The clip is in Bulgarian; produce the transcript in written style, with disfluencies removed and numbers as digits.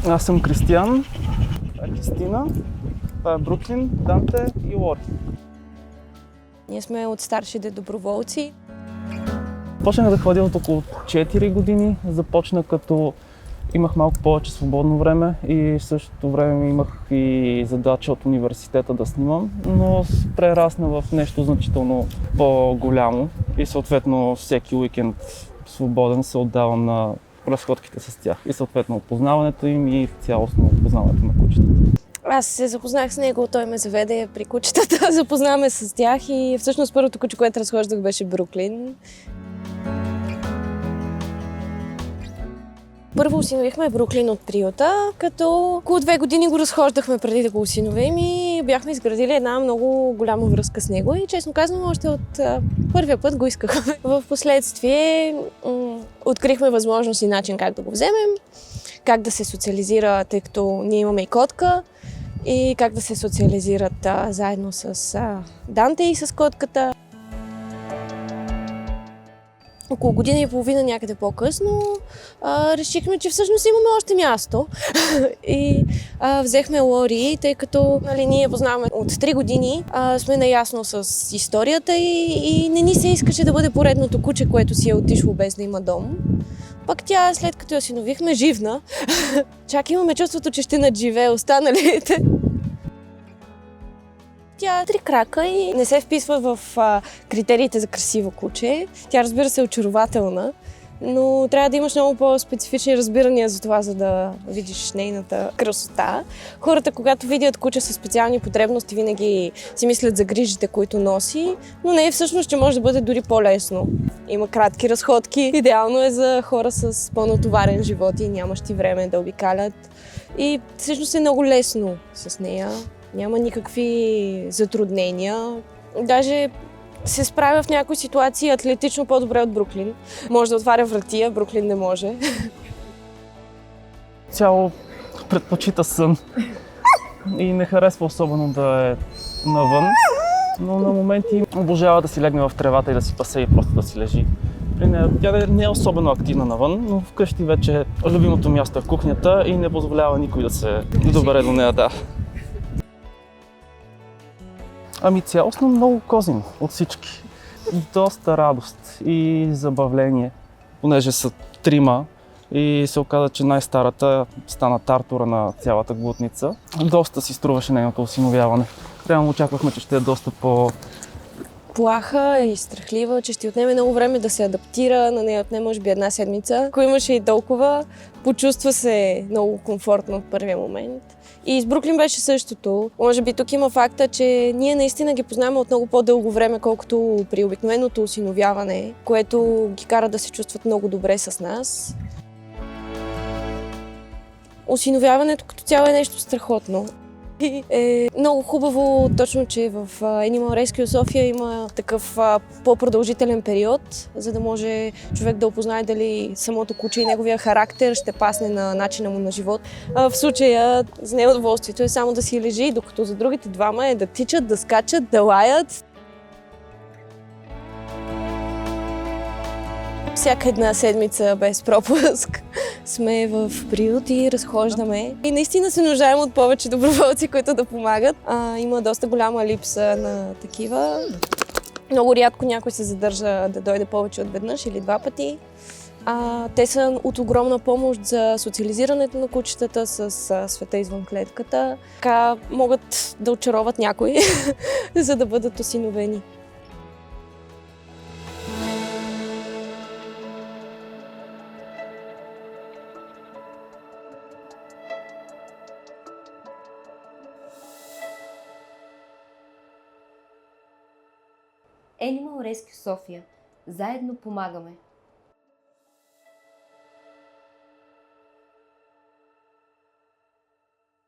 Аз съм Кристиян, това е Кристина, това е Бруклин, Данте и Лори. Ние сме от старшите доброволци. Почнах да ходя от около 4 години. Започна като имах малко повече свободно време и в същото време имах и задача от университета да снимам, но прерасна в нещо значително по-голямо и съответно всеки уикенд свободен се отдавам на разходките с тях и съответно опознаването им и цялостно опознаването на кучета. Аз се запознах с него, той ме заведе при кучетата, запознахме с тях и всъщност първото куче, което разхождах, беше Бруклин. Първо осиновихме Бруклин от приюта, като около 2 години го разхождахме преди да го осиновим и бяхме изградили една много голяма връзка с него и честно казвам, още от първия път го искахме. В последствие открихме възможност и начин как да го вземем, как да се социализира, тъй като ние имаме и котка, и как да се социализират заедно с Данте и с котката. Около година и половина някъде по-късно решихме, че всъщност имаме още място и взехме Лори, тъй като ние познаваме от 3 години, сме наясно с историята и не ни се искаше да бъде поредното куче, което си е отишло без да има дом. Пък тя, след като я осиновихме, живна. Чак имаме чувството, че ще надживее останалите. Тя е 3 крака и не се вписва в критериите за красиво куче. Тя, разбира се, е очарователна, но трябва да имаш много по-специфични разбирания за това, за да видиш нейната красота. Хората, когато видят куче със специални потребности, винаги си мислят за грижите, които носи, но не е всъщност, че може да бъде дори по-лесно. Има кратки разходки. Идеално е за хора с по-натоварен живот и нямащи време да обикалят. И всъщност е много лесно с нея. Няма никакви затруднения. Даже се справя в някои ситуации атлетично по-добре от Бруклин. Може да отваря врати, а Бруклин не може. Цяло предпочита сън и не харесва особено да е навън, но на моменти обожава да си легне в тревата и да си пасе и просто да си лежи. Тя не е особено активна навън, но вкъщи вече любимото място е в кухнята и не позволява никой да се добере до нея. Да. Ами цялостно много козин от всички. Доста радост и забавление, понеже са 3 и се оказа, че най-старата стана тартура на цялата глутница. Доста си струваше нейното осиновяване. Реално очаквахме, че ще е доста Плаха и страхлива, че ще отнеме много време да се адаптира. На нея отне може би 1 седмица. Ако имаше и толкова, почувства се много комфортно от първия момент. И с Бруклин беше същото. Може би тук има факта, че ние наистина ги познаваме от много по-дълго време, колкото при обикновеното осиновяване, което ги кара да се чувстват много добре с нас. Осиновяването като цяло е нещо страхотно. И е много хубаво точно, че в Animal Rescue София има такъв по-продължителен период, за да може човек да опознае дали самото куче и неговия характер ще пасне на начина му на живот. В случая за нея удоволствието е само да си лежи, докато за другите двама е да тичат, да скачат, да лаят. Всяка една седмица без пропуск сме в приют и разхождаме. И наистина се нуждаем от повече доброволци, които да помагат. Има доста голяма липса на такива. Много рядко някой се задържа да дойде повече от веднъж или 2 пъти. Те са от огромна помощ за социализирането на кучетата с света извън клетката. Така могат да очароват някой, за да бъдат осиновени. Animal Rescue София. Заедно помагаме!